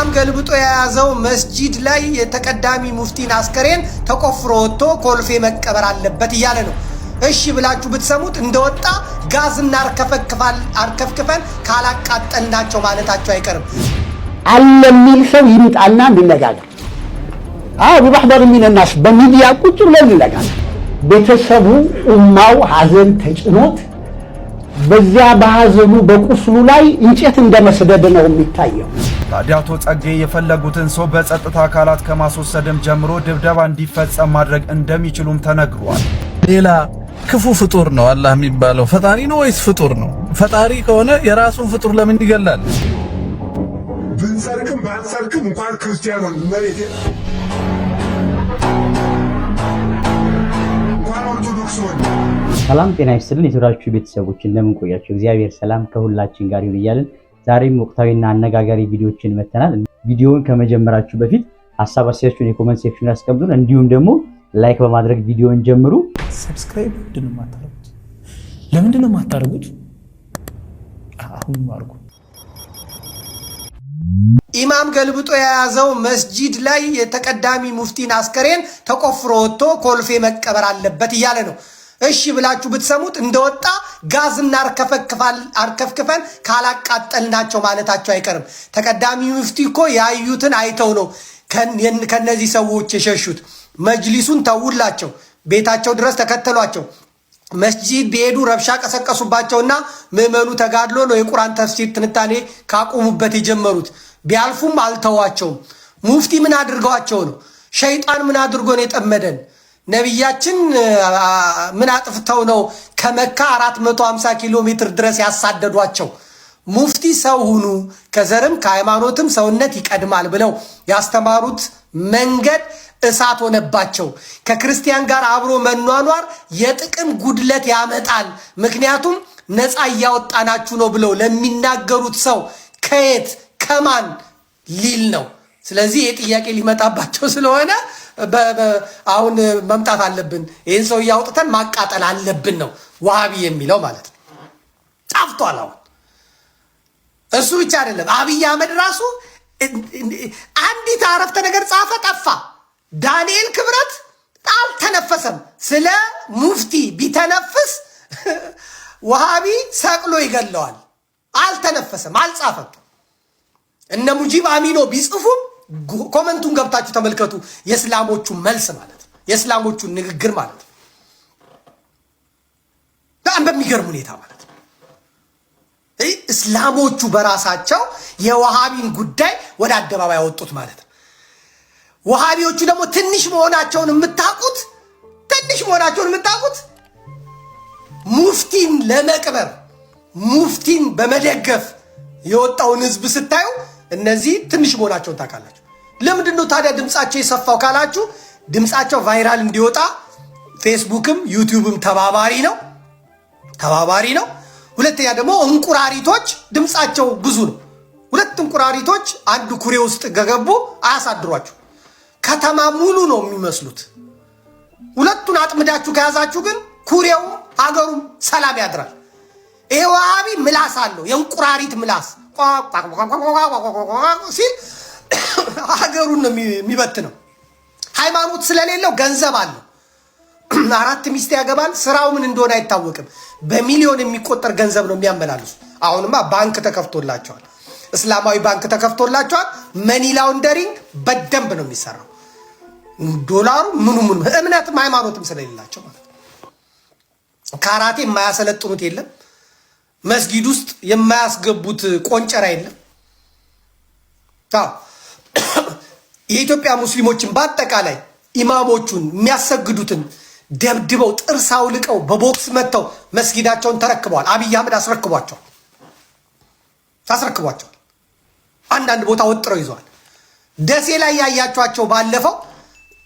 ኢማም ገልብጦ የያዘው መስጂድ ላይ የተቀዳሚ ሙፍቲን አስከሬን ተቆፍሮ ወጥቶ ኮልፌ መቀበር አለበት እያለ ነው። እሺ ብላችሁ ብትሰሙት እንደወጣ ጋዝና አርከፍክፈን ካላቃጠልናቸው ማለታቸው አይቀርም። አለ የሚል ሰው ይምጣና እንነጋገር። በማህበር የሚነናስ በሚዲያ ቁጭ ብለን እንነጋገር። ቤተሰቡ ኡማው ሐዘን ተጭኖት በዚያ በሐዘኑ በቁስሉ ላይ እንጨት እንደመስደድ ነው የሚታየው። ታዲያ አቶ ጸጌ የፈለጉትን ሰው በጸጥታ አካላት ከማስወሰድም ጀምሮ ድብደባ እንዲፈጸም ማድረግ እንደሚችሉም ተነግሯል። ሌላ ክፉ ፍጡር ነው አላህ የሚባለው ፈጣሪ ነው ወይስ ፍጡር ነው? ፈጣሪ ከሆነ የራሱን ፍጡር ለምን ይገላል? ብንሰርክም ባንሰርክም እንኳን ክርስቲያን ነው መሬት እንኳን ኦርቶዶክስ ነው። ሰላም ጤና ይስጥልን የተወዳጁ ቤተሰቦች እንደምን ቆያችሁ? እግዚአብሔር ሰላም ከሁላችን ጋር ይሁን እያልን ዛሬም ወቅታዊና አነጋጋሪ ቪዲዮዎችን መተናል። ቪዲዮውን ከመጀመራችሁ በፊት ሐሳብ አስተያየታችሁን የኮሜንት ሴክሽን ላይ አስቀምጡን። እንዲሁም ደግሞ ላይክ በማድረግ ቪዲዮውን ጀምሩ። ሰብስክራይብ ለምንድን ነው የማታደርጉት? አሁን ማርጉ። ኢማም ገልብጦ የያዘው መስጂድ ላይ የተቀዳሚ ሙፍቲን አስከሬን ተቆፍሮ ወጥቶ ኮልፌ መቀበር አለበት እያለ ነው። እሺ ብላችሁ ብትሰሙት እንደወጣ ጋዝና አርከፍክፈን ካላቃጠልናቸው ማለታቸው አይቀርም። ተቀዳሚ ሙፍቲ እኮ ያዩትን አይተው ነው ከነዚህ ሰዎች የሸሹት። መጅሊሱን ተውላቸው፣ ቤታቸው ድረስ ተከተሏቸው። መስጂድ ቢሄዱ ረብሻ ቀሰቀሱባቸውና ምዕመኑ ተጋድሎ ነው የቁርአን ተፍሲር ትንታኔ ካቆሙበት የጀመሩት። ቢያልፉም አልተዋቸውም። ሙፍቲ ምን አድርገዋቸው ነው? ሸይጣን ምን አድርጎ ነው የጠመደን? ነቢያችን ምን አጥፍተው ነው ከመካ 450 ኪሎ ሜትር ድረስ ያሳደዷቸው? ሙፍቲ ሰው ሁኑ፣ ከዘርም ከሃይማኖትም ሰውነት ይቀድማል ብለው ያስተማሩት መንገድ እሳት ሆነባቸው። ከክርስቲያን ጋር አብሮ መኗኗር የጥቅም ጉድለት ያመጣል፣ ምክንያቱም ነፃ እያወጣናችሁ ነው ብለው ለሚናገሩት ሰው ከየት ከማን ሊል ነው? ስለዚህ የጥያቄ ሊመጣባቸው ስለሆነ አሁን መምጣት አለብን፣ ይህን ሰው እያወጥተን ማቃጠል አለብን ነው ዋሃቢ የሚለው ማለት ነው። ጣፍቷል። አሁን እሱ ብቻ አይደለም፣ አብይ አህመድ ራሱ አንዲት አረፍተ ነገር ጻፈ፣ ጠፋ። ዳንኤል ክብረት አልተነፈሰም። ስለ ሙፍቲ ቢተነፍስ ዋሃቢ ሰቅሎ ይገለዋል። አልተነፈሰም፣ አልጻፈም። እነ ሙጂብ አሚኖ ቢጽፉም ኮመንቱን ገብታችሁ ተመልከቱ። የእስላሞቹ መልስ ማለት ነው፣ የእስላሞቹ ንግግር ማለት ነው። በጣም በሚገርም ሁኔታ ማለት ነው። እስላሞቹ በራሳቸው የዋሃቢን ጉዳይ ወደ አደባባይ ያወጡት ማለት ነው። ዋሃቢዎቹ ደግሞ ትንሽ መሆናቸውን የምታውቁት ሙፍቲን ለመቅበር ሙፍቲን በመደገፍ የወጣውን ህዝብ ስታዩ እነዚህ ትንሽ መሆናቸውን ታውቃላችሁ። ለምንድን ነው ታዲያ ድምጻቸው የሰፋው ካላችሁ፣ ድምጻቸው ቫይራል እንዲወጣ ፌስቡክም ዩቲዩብም ተባባሪ ነው። ሁለተኛ ደግሞ እንቁራሪቶች ድምጻቸው ብዙ ነው። ሁለት እንቁራሪቶች አንድ ኩሬ ውስጥ ገገቡ አያሳድሯችሁ። ከተማ ሙሉ ነው የሚመስሉት። ሁለቱን አጥምዳችሁ ከያዛችሁ ግን ኩሬው ሀገሩም ሰላም ያድራል። ይሄ ዋሃቢ ምላስ አለው፣ የእንቁራሪት ምላስ ሲል ሀገሩን ነው የሚበትነው። ሃይማኖት ስለሌለው ገንዘብ አለው። 4 ሚስት ያገባል። ስራው ምን እንደሆነ አይታወቅም። በሚሊዮን የሚቆጠር ገንዘብ ነው የሚያመላልሱ። አሁንማ ባንክ ተከፍቶላቸዋል፣ እስላማዊ ባንክ ተከፍቶላቸዋል። መኒ ላውንደሪንግ በደንብ ነው የሚሰራው። ዶላሩ ምኑ እምነትም ሃይማኖትም ስለሌላቸው ማለት ነው። ካራቴ የማያሰለጥኑት የለም። መስጊድ ውስጥ የማያስገቡት ቆንጨራ የለም። የኢትዮጵያ ሙስሊሞችን በአጠቃላይ ኢማሞቹን የሚያሰግዱትን ደብድበው ጥርስ አውልቀው በቦክስ መተው መስጊዳቸውን ተረክበዋል። አብይ አህመድ አስረክቧቸዋል። አንዳንድ ቦታ ወጥረው ይዘዋል። ደሴ ላይ ያያቸዋቸው ባለፈው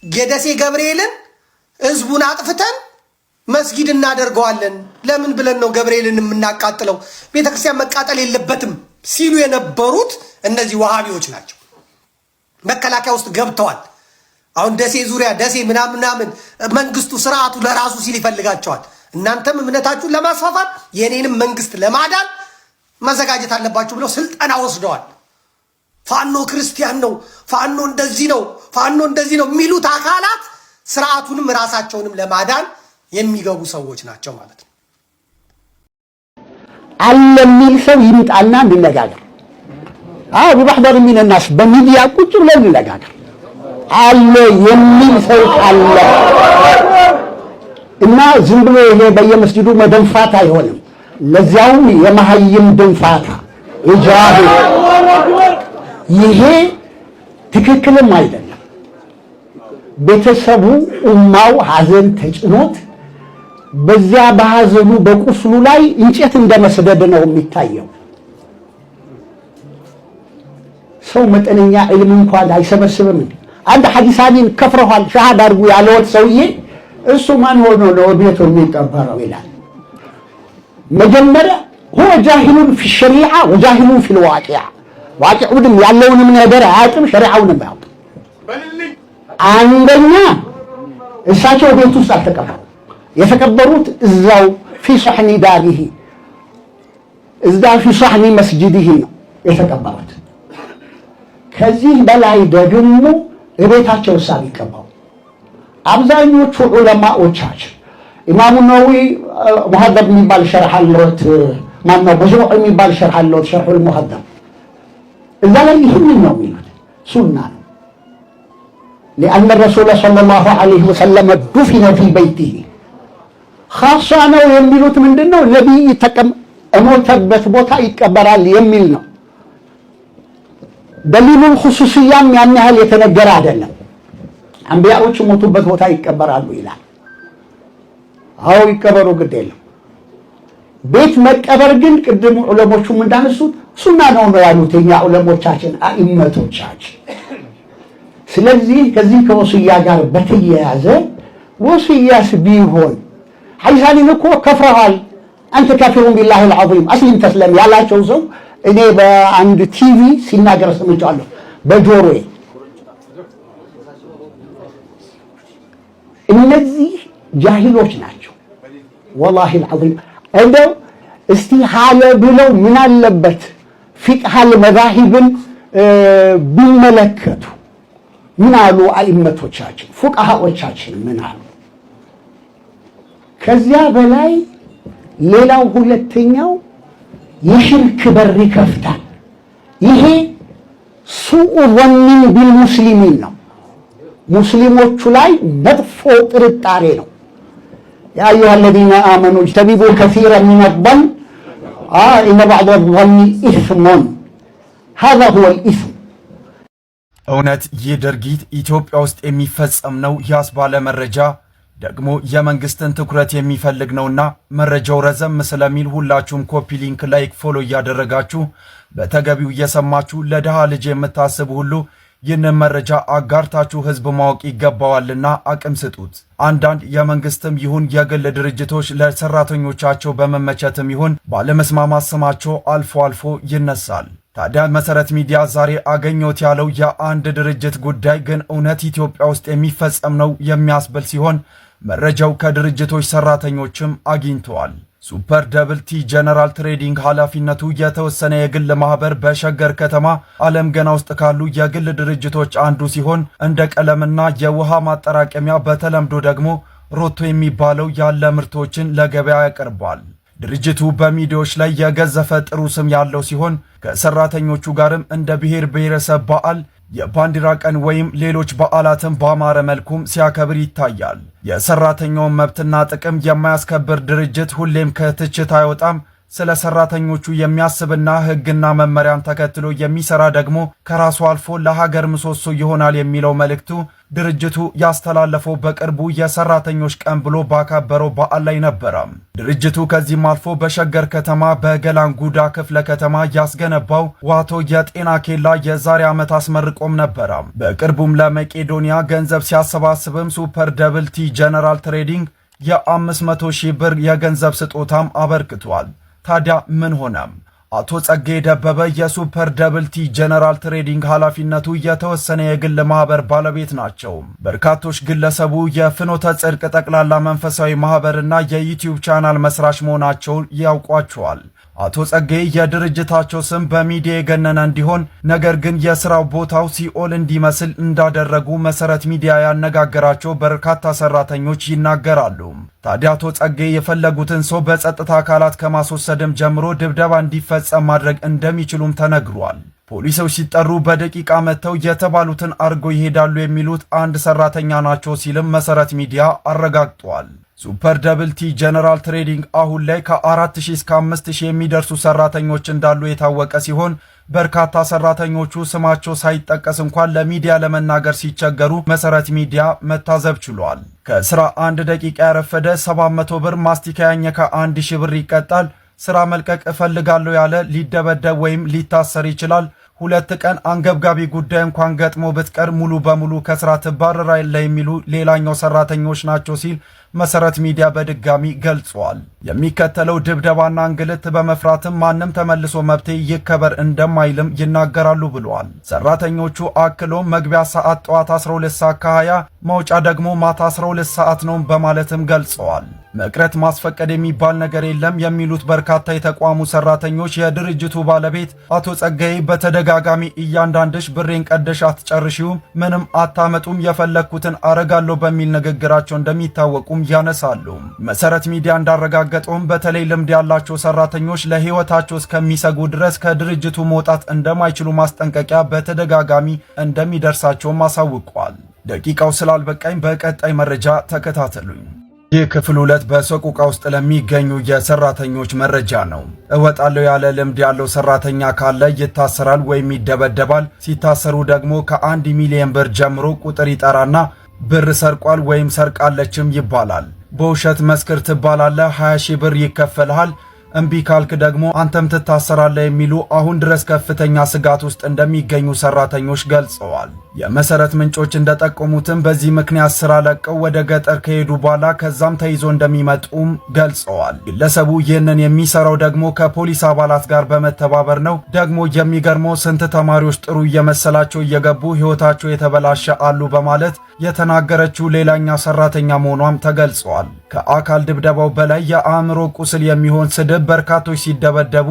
የደሴ ገብርኤልን ህዝቡን አጥፍተን መስጊድ እናደርገዋለን። ለምን ብለን ነው ገብርኤልን የምናቃጥለው? ቤተክርስቲያን መቃጠል የለበትም ሲሉ የነበሩት እነዚህ ዋሃቢዎች ናቸው። መከላከያ ውስጥ ገብተዋል። አሁን ደሴ ዙሪያ ደሴ ምናምን መንግስቱ ስርዓቱ ለራሱ ሲል ይፈልጋቸዋል። እናንተም እምነታችሁን ለማስፋፋት የኔንም መንግስት ለማዳን መዘጋጀት አለባችሁ ብለው ስልጠና ወስደዋል። ፋኖ ክርስቲያን ነው፣ ፋኖ እንደዚህ ነው፣ ፋኖ እንደዚህ ነው የሚሉት አካላት ስርዓቱንም ራሳቸውንም ለማዳን የሚገቡ ሰዎች ናቸው ማለት ነው። አለ የሚል ሰው ይምጣና እንነጋገር። ቢባህበር ሚን الناس በሚዲያ ቁጭ ብለን እንነጋገር። አለ የሚል ሰው አለ እና ዝም ብሎ ይሄ በየመስጂዱ መደንፋት አይሆንም። ለዚያውም የመሀይም ድንፋታ ኢጃቢ ይሄ ትክክልም አይደለም። ቤተሰቡ ኡማው ሐዘን ተጭኖት በዚያ በሐዘኑ በቁስሉ ላይ እንጨት እንደመስደድ ነው የሚታየው። ሰው መጠነኛ ዕልም እንኳን አይሰበስብም። አንድ ሐዲሳኒን ከፍረዋል ሻሃዳ አድርጉ ያለውት ሰውዬ እሱ ማን ሆኖ ነው ቤቱ የሚቀበረው ይላል። መጀመሪያ هو جاهل في الشريعة وجاهل في الواقع ዋቂዑንም ያለውንም ነገር አያውቅም፣ ሸሪዓውንም አያውቅም። አንደኛ እሳቸው ቤት ውስጥ አልተቀበሩ፣ የተቀበሩት እዛው في صحن داره እዛው في صحن مسجده ነው የተቀበሩት። ከዚህ በላይ ደግሞ ቤታቸው ሳብ ይቀበሩ። አብዛኞቹ ዑለማዎቻችን ኢማሙ ነወዊ ሙሐደብ የሚባል ሸርሕ አለዎት፣ ማነው መጅሙዕ የሚባል ሸርሕ አለዎት፣ ሸርሑል ሙሐደብ እዛ ላይ ይህንን ነው የሚሉት ሱና ነው። لأن الرسول صلى الله عليه وسلم دفن في بيته خاصة ነው የሚሉት ምንድነው ነብይ እሞተበት ቦታ ይቀበራል የሚል ነው። ደሊሉል ኹሱሲያም ያን ያህል የተነገረ አይደለም። አንቢያዎች ሞቱበት ቦታ ይቀበራሉ ይላል። አዎ ይቀበሩ፣ ግድ የለም። ቤት መቀበር ግን ቅድም ዑለሞቹም እንዳነሱት ሱና ነው ያሉት የኛ ዑለሞቻችን አኢመቶቻችን። ስለዚህ ከዚህ ከወሲያ ጋር በተያያዘ ወሲያስ ቢሆን ሐይሳኒን እኮ ከፍረዋል። አንተ ካፊሩን ቢላሂ አልዓዚም አስሊም ተስለም ያላቸው ሰው እኔ በአንድ ቲቪ ሲናገር ሰምቻለሁ በጆሮዬ። እነዚህ ጃሂሎች ናቸው ወላሂ አልዓዚም። እንደው እስቲ ሐለ ብለው ምን አለበት ፊቅሃል መዛሂብን ቢመለከቱ ምን አሉ አኢመቶቻችን ፉቃሃዎቻችን ምን አሉ? ከዚያ በላይ ሌላው ሁለተኛው የሽርክ በር ይከፍታል። ይሄ ሱኡ ወኒን ቢልሙስሊሚን ነው፣ ሙስሊሞቹ ላይ መጥፎ ጥርጣሬ ነው። ያ አዩሃ አለዚነ አመኑ እጅተኒቡ ከሲረን ሚነ ظን ኢነ በዕደ ظን ኢስሙን ሃዛ ሁወል ኢስም። እውነት ይህ ድርጊት ኢትዮጵያ ውስጥ የሚፈጸም ነው ያስባለ መረጃ ደግሞ የመንግስትን ትኩረት የሚፈልግ ነውና መረጃው ረዘም ስለሚል ሁላችሁም ኮፒ ሊንክ፣ ላይክ፣ ፎሎ እያደረጋችሁ በተገቢው እየሰማችሁ ለድሃ ልጅ የምታስቡ ሁሉ ይህንን መረጃ አጋርታችሁ ህዝብ ማወቅ ይገባዋልና አቅም ስጡት። አንዳንድ የመንግስትም ይሁን የግል ድርጅቶች ለሰራተኞቻቸው በመመቸትም ይሁን ባለመስማማት ስማቸው አልፎ አልፎ ይነሳል። ታዲያ መሰረት ሚዲያ ዛሬ አገኘሁት ያለው የአንድ ድርጅት ጉዳይ ግን እውነት ኢትዮጵያ ውስጥ የሚፈጸም ነው የሚያስብል ሲሆን መረጃው ከድርጅቶች ሰራተኞችም አግኝተዋል። ሱፐር ደብል ቲ ጀነራል ትሬዲንግ ኃላፊነቱ የተወሰነ የግል ማህበር በሸገር ከተማ ዓለም ገና ውስጥ ካሉ የግል ድርጅቶች አንዱ ሲሆን እንደ ቀለምና የውሃ ማጠራቀሚያ በተለምዶ ደግሞ ሮቶ የሚባለው ያለ ምርቶችን ለገበያ ያቀርባል። ድርጅቱ በሚዲያዎች ላይ የገዘፈ ጥሩ ስም ያለው ሲሆን ከሰራተኞቹ ጋርም እንደ ብሔር ብሔረሰብ በዓል፣ የባንዲራ ቀን ወይም ሌሎች በዓላትን ባማረ መልኩም ሲያከብር ይታያል። የሰራተኛውን መብትና ጥቅም የማያስከብር ድርጅት ሁሌም ከትችት አይወጣም። ስለ ሰራተኞቹ የሚያስብና ሕግና መመሪያን ተከትሎ የሚሰራ ደግሞ ከራሱ አልፎ ለሀገር ምሰሶ ይሆናል የሚለው መልእክቱ ድርጅቱ ያስተላለፈው በቅርቡ የሰራተኞች ቀን ብሎ ባከበረው በዓል ላይ ነበረ። ድርጅቱ ከዚህም አልፎ በሸገር ከተማ በገላንጉዳ ክፍለ ከተማ ያስገነባው ዋቶ የጤና ኬላ የዛሬ ዓመት አስመርቆም ነበረ። በቅርቡም ለመቄዶንያ ገንዘብ ሲያሰባስብም ሱፐር ደብል ቲ ጀነራል ትሬዲንግ የ500,000 ብር የገንዘብ ስጦታም አበርክቷል። ታዲያ ምን ሆነም? አቶ ጸጋዬ ደበበ የሱፐር ደብል ቲ ጀነራል ትሬዲንግ ኃላፊነቱ የተወሰነ የግል ማህበር ባለቤት ናቸው። በርካቶች ግለሰቡ የፍኖተ ጽድቅ ጠቅላላ መንፈሳዊ ማህበርና የዩቲዩብ ቻናል መስራች መሆናቸውን ያውቋቸዋል። አቶ ጸጋዬ የድርጅታቸው ስም በሚዲያ የገነነ እንዲሆን ነገር ግን የስራው ቦታው ሲኦል እንዲመስል እንዳደረጉ መሰረት ሚዲያ ያነጋገራቸው በርካታ ሰራተኞች ይናገራሉ። ታዲያ አቶ ጸጋዬ የፈለጉትን ሰው በጸጥታ አካላት ከማስወሰድም ጀምሮ ድብደባ እንዲፈጸም ማድረግ እንደሚችሉም ተነግሯል። ፖሊሶች ሲጠሩ በደቂቃ መጥተው የተባሉትን አርጎ ይሄዳሉ የሚሉት አንድ ሰራተኛ ናቸው ሲልም መሰረት ሚዲያ አረጋግጧል። ሱፐር ደብል ቲ ጀነራል ትሬዲንግ አሁን ላይ ከ4000 እስከ 5000 የሚደርሱ ሰራተኞች እንዳሉ የታወቀ ሲሆን በርካታ ሰራተኞቹ ስማቸው ሳይጠቀስ እንኳን ለሚዲያ ለመናገር ሲቸገሩ መሰረት ሚዲያ መታዘብ ችሏል። ከስራ 1 ደቂቃ ያረፈደ 700 ብር፣ ማስቲካ ያኘከ 1000 ብር ይቀጣል። ስራ መልቀቅ እፈልጋለሁ ያለ ሊደበደብ ወይም ሊታሰር ይችላል። 2 ቀን አንገብጋቢ ጉዳይ እንኳን ገጥሞ ብትቀር ሙሉ በሙሉ ከስራ ትባረራለህ የሚሉ ሌላኛው ሰራተኞች ናቸው ሲል መሰረት ሚዲያ በድጋሚ ገልጿል። የሚከተለው ድብደባና እንግልት በመፍራትም ማንም ተመልሶ መብቴ ይከበር እንደማይልም ይናገራሉ ብለዋል። ሰራተኞቹ አክሎ መግቢያ ሰዓት ጠዋት 12 ሰዓት ከ20 መውጫ ደግሞ ማታ 12 ሰዓት ነው በማለትም ገልጸዋል። መቅረት ማስፈቀድ የሚባል ነገር የለም የሚሉት በርካታ የተቋሙ ሰራተኞች የድርጅቱ ባለቤት አቶ ጸጋዬ በተደጋጋሚ እያንዳንድሽ ብሬን ቀደሽ አትጨርሺውም፣ ምንም አታመጡም፣ የፈለግኩትን አረጋለሁ በሚል ንግግራቸው እንደሚታወቁም ያነሳሉ። መሰረት ሚዲያ እንዳረጋገጠውም በተለይ ልምድ ያላቸው ሰራተኞች ለህይወታቸው እስከሚሰጉ ድረስ ከድርጅቱ መውጣት እንደማይችሉ ማስጠንቀቂያ በተደጋጋሚ እንደሚደርሳቸውም አሳውቋል። ደቂቃው ስላልበቃኝ በቀጣይ መረጃ ተከታተሉኝ። ይህ ክፍል 2 በሰቆቃ ውስጥ ለሚገኙ የሰራተኞች መረጃ ነው። እወጣለሁ ያለ ልምድ ያለው ሰራተኛ ካለ ይታሰራል ወይም ይደበደባል። ሲታሰሩ ደግሞ ከ1 ሚሊዮን ብር ጀምሮ ቁጥር ይጠራና ብር ሰርቋል ወይም ሰርቃለችም ይባላል። በውሸት መስክር ትባላለህ፣ 20 ሺህ ብር ይከፈልሃል። እምቢ ካልክ ደግሞ አንተም ትታሰራለህ የሚሉ አሁን ድረስ ከፍተኛ ስጋት ውስጥ እንደሚገኙ ሰራተኞች ገልጸዋል። የመሰረት ምንጮች እንደጠቆሙትም በዚህ ምክንያት ስራ ለቀው ወደ ገጠር ከሄዱ በኋላ ከዛም ተይዞ እንደሚመጡም ገልጸዋል። ግለሰቡ ይህንን የሚሰራው ደግሞ ከፖሊስ አባላት ጋር በመተባበር ነው። ደግሞ የሚገርመው ስንት ተማሪዎች ጥሩ እየመሰላቸው እየገቡ ህይወታቸው የተበላሸ አሉ በማለት የተናገረችው ሌላኛ ሰራተኛ መሆኗም ተገልጿል። ከአካል ድብደባው በላይ የአእምሮ ቁስል የሚሆን ስድብ በርካቶች ሲደበደቡ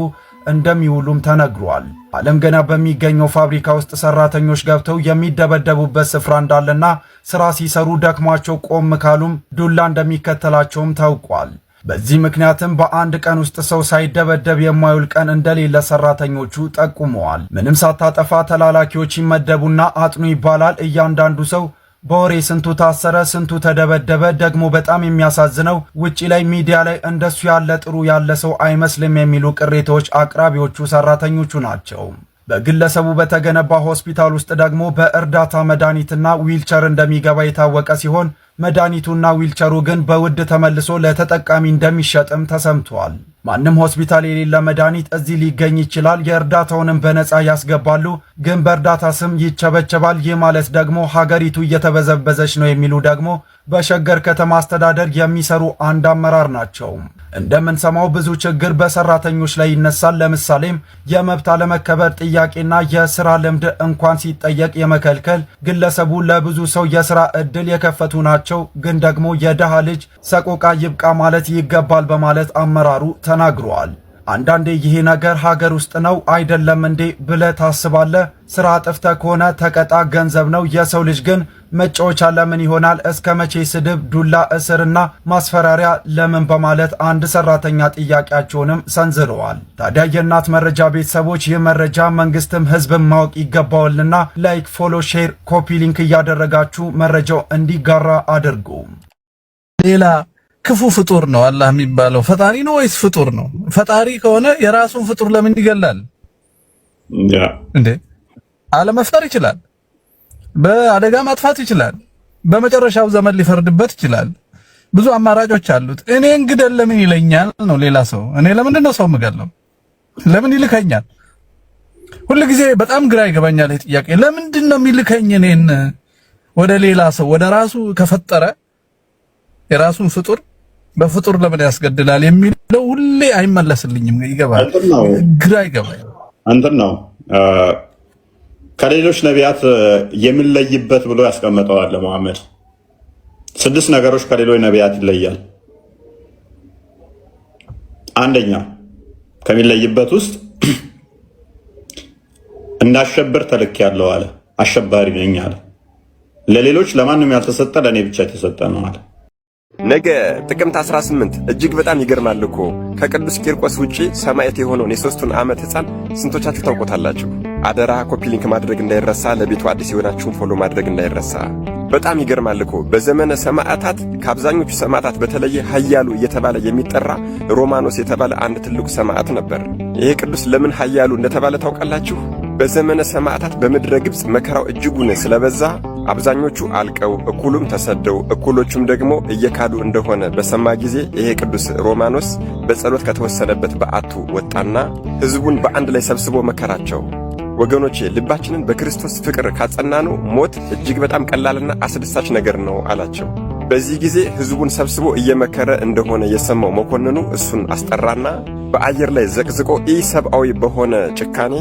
እንደሚውሉም ተነግሯል። ዓለም ገና በሚገኘው ፋብሪካ ውስጥ ሰራተኞች ገብተው የሚደበደቡበት ስፍራ እንዳለና ስራ ሲሰሩ ደክሟቸው ቆም ካሉም ዱላ እንደሚከተላቸውም ታውቋል። በዚህ ምክንያትም በአንድ ቀን ውስጥ ሰው ሳይደበደብ የማይውል ቀን እንደሌለ ሰራተኞቹ ጠቁመዋል። ምንም ሳታጠፋ ተላላኪዎች ይመደቡና አጥኑ ይባላል። እያንዳንዱ ሰው በወሬ ስንቱ ታሰረ፣ ስንቱ ተደበደበ። ደግሞ በጣም የሚያሳዝነው ውጪ ላይ ሚዲያ ላይ እንደሱ ያለ ጥሩ ያለ ሰው አይመስልም የሚሉ ቅሬታዎች አቅራቢዎቹ ሰራተኞቹ ናቸው። በግለሰቡ በተገነባ ሆስፒታል ውስጥ ደግሞ በእርዳታ መድኃኒትና ዊልቸር እንደሚገባ የታወቀ ሲሆን መድኃኒቱና ዊልቸሩ ግን በውድ ተመልሶ ለተጠቃሚ እንደሚሸጥም ተሰምቷል። ማንም ሆስፒታል የሌለ መድኃኒት እዚህ ሊገኝ ይችላል። የእርዳታውንም በነፃ ያስገባሉ፣ ግን በእርዳታ ስም ይቸበቸባል። ይህ ማለት ደግሞ ሀገሪቱ እየተበዘበዘች ነው የሚሉ ደግሞ በሸገር ከተማ አስተዳደር የሚሰሩ አንድ አመራር ናቸው። እንደምንሰማው ብዙ ችግር በሰራተኞች ላይ ይነሳል። ለምሳሌም የመብት አለመከበር ጥያቄና የስራ ልምድ እንኳን ሲጠየቅ የመከልከል። ግለሰቡ ለብዙ ሰው የስራ እድል የከፈቱ ናቸው፣ ግን ደግሞ የደሃ ልጅ ሰቆቃ ይብቃ ማለት ይገባል በማለት አመራሩ ተናግሯል። አንዳንዴ ይሄ ነገር ሀገር ውስጥ ነው አይደለም እንዴ ብለህ ታስባለህ። ስራ አጥፍተህ ከሆነ ተቀጣ፣ ገንዘብ ነው። የሰው ልጅ ግን መጫወቻ ለምን ይሆናል? እስከ መቼ ስድብ፣ ዱላ፣ እስርና ማስፈራሪያ ለምን? በማለት አንድ ሰራተኛ ጥያቄያቸውንም ሰንዝረዋል። ታዲያ የእናት መረጃ ቤተሰቦች ይህ መረጃ መንግስትም ህዝብም ማወቅ ይገባዋልና ላይክ፣ ፎሎ፣ ሼር፣ ኮፒ ሊንክ እያደረጋችሁ መረጃው እንዲጋራ አድርጉ። ሌላ ክፉ ፍጡር ነው አላህ የሚባለው ፈጣሪ ነው ወይስ ፍጡር ነው? ፈጣሪ ከሆነ የራሱን ፍጡር ለምን ይገላል እንዴ? አለመፍጠር ይችላል። በአደጋ ማጥፋት ይችላል። በመጨረሻው ዘመን ሊፈርድበት ይችላል። ብዙ አማራጮች አሉት። እኔን ግደል ለምን ይለኛል ነው ሌላ ሰው። እኔ ለምንድን ነው ሰው የምገለው? ለምን ይልከኛል? ሁልጊዜ በጣም ግራ ይገባኛል ይሄ ጥያቄ። ለምንድን ነው የሚልከኝ እኔን ወደ ሌላ ሰው? ወደ ራሱ ከፈጠረ የራሱን ፍጡር በፍጡር ለምን ያስገድላል የሚለው ሁሌ አይመለስልኝም። ይገባል፣ ግራ ይገባል። እንትን ነው ከሌሎች ነቢያት የምንለይበት ብሎ ያስቀመጠዋል ለመሐመድ 6 ነገሮች ከሌሎች ነቢያት ይለያል። አንደኛ ከሚለይበት ውስጥ እንዳሸብር ተልኬያለሁ አለ። አሸባሪ ነኝ አለ። ለሌሎች ለማንም ያልተሰጠ ለእኔ ብቻ የተሰጠ ነው አለ። ነገ ጥቅምት 18 እጅግ በጣም ይገርማል እኮ ከቅዱስ ቂርቆስ ውጪ ሰማዕት የሆነውን የ3 ዓመት ሕፃን ስንቶቻችሁ ታውቁታላችሁ? አደራ ኮፒ ሊንክ ማድረግ እንዳይረሳ፣ ለቤቱ አዲስ የሆናችሁን ፎሎ ማድረግ እንዳይረሳ። በጣም ይገርማል እኮ በዘመነ ሰማዕታት ከአብዛኞቹ ሰማዕታት በተለየ ኃያሉ እየተባለ የሚጠራ ሮማኖስ የተባለ አንድ ትልቁ ሰማዕት ነበር። ይሄ ቅዱስ ለምን ኃያሉ እንደተባለ ታውቃላችሁ? በዘመነ ሰማዕታት በምድረ ግብፅ መከራው እጅጉን ስለበዛ አብዛኞቹ አልቀው እኩሉም ተሰደው እኩሎቹም ደግሞ እየካዱ እንደሆነ በሰማ ጊዜ ይሄ ቅዱስ ሮማኖስ በጸሎት ከተወሰነበት በዓቱ ወጣና ሕዝቡን በአንድ ላይ ሰብስቦ መከራቸው። ወገኖቼ ልባችንን በክርስቶስ ፍቅር ካጸናነው ሞት እጅግ በጣም ቀላልና አስደሳች ነገር ነው አላቸው። በዚህ ጊዜ ሕዝቡን ሰብስቦ እየመከረ እንደሆነ የሰማው መኮንኑ እሱን አስጠራና በአየር ላይ ዘቅዝቆ ኢሰብአዊ በሆነ ጭካኔ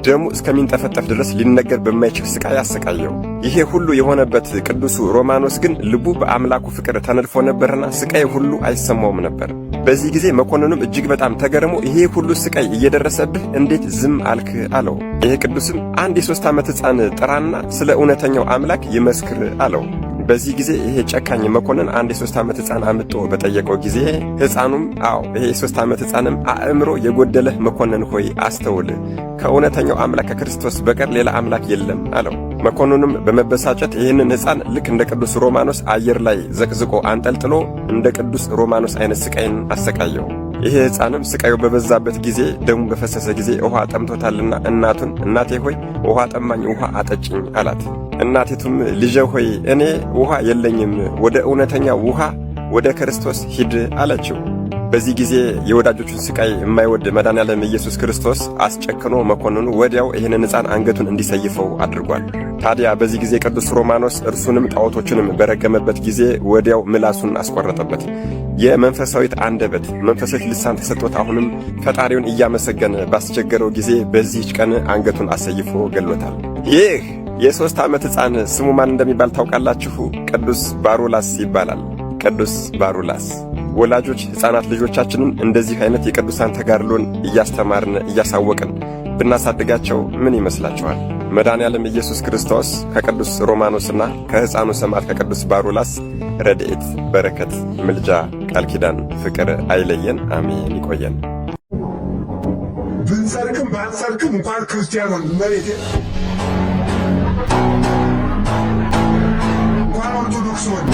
ደሙ እስከሚንጠፈጠፍ ድረስ ሊነገር በማይችል ስቃይ አሰቃየው። ይሄ ሁሉ የሆነበት ቅዱሱ ሮማኖስ ግን ልቡ በአምላኩ ፍቅር ተነድፎ ነበርና ስቃይ ሁሉ አይሰማውም ነበር። በዚህ ጊዜ መኮንኑም እጅግ በጣም ተገርሞ ይሄ ሁሉ ስቃይ እየደረሰብህ እንዴት ዝም አልክ አለው። ይሄ ቅዱስም አንድ የ3 ዓመት ሕፃን ጥራና ስለ እውነተኛው አምላክ ይመስክር አለው። በዚህ ጊዜ ይሄ ጨካኝ መኮንን አንድ የ3 ዓመት ሕፃን አምጦ በጠየቀው ጊዜ ሕፃኑም ይሄ የ3 ዓመት ሕፃንም አእምሮ የጎደለህ መኮንን ሆይ አስተውል፣ ከእውነተኛው አምላክ ከክርስቶስ በቀር ሌላ አምላክ የለም አለው። መኮንኑም በመበሳጨት ይህንን ሕፃን ልክ እንደ ቅዱስ ሮማኖስ አየር ላይ ዘቅዝቆ አንጠልጥሎ እንደ ቅዱስ ሮማኖስ አይነት ስቃይን አሰቃየው። ይሄ ሕፃንም ስቃዩ በበዛበት ጊዜ ደሙ በፈሰሰ ጊዜ ውሃ ጠምቶታልና እናቱን እናቴ ሆይ ውሃ ጠማኝ፣ ውሃ አጠጭኝ አላት። እናቲቱም ልጄ ሆይ እኔ ውሃ የለኝም፣ ወደ እውነተኛ ውሃ ወደ ክርስቶስ ሂድ አለችው። በዚህ ጊዜ የወዳጆቹን ስቃይ የማይወድ መድኃኔዓለም ኢየሱስ ክርስቶስ አስጨክኖ መኮንኑ ወዲያው ይህንን ሕፃን አንገቱን እንዲሰይፈው አድርጓል። ታዲያ በዚህ ጊዜ ቅዱስ ሮማኖስ እርሱንም ጣዖቶቹንም በረገመበት ጊዜ ወዲያው ምላሱን አስቆረጠበት። የመንፈሳዊት አንደበት መንፈሳዊት ልሳን ተሰጥቶት አሁንም ፈጣሪውን እያመሰገነ ባስቸገረው ጊዜ በዚህች ቀን አንገቱን አሰይፎ ገሎታል። ይህ የ3 ዓመት ሕፃን ስሙ ማን እንደሚባል ታውቃላችሁ? ቅዱስ ባሩላስ ይባላል። ቅዱስ ባሩላስ። ወላጆች ሕፃናት ልጆቻችንን እንደዚህ አይነት የቅዱሳን ተጋድሎን እያስተማርን እያሳወቅን ብናሳድጋቸው ምን ይመስላችኋል? መድኃኔዓለም ኢየሱስ ክርስቶስ ከቅዱስ ሮማኖስና ከሕፃኑ ሰማዕት ከቅዱስ ባሩላስ ረድኤት፣ በረከት፣ ምልጃ፣ ቃል ኪዳን፣ ፍቅር አይለየን። አሜን። ይቆየን። ብንሰርቅም ባንሰርቅም እንኳን ክርስቲያኖን መሬቴ እንኳን ኦርቶዶክስ ሆን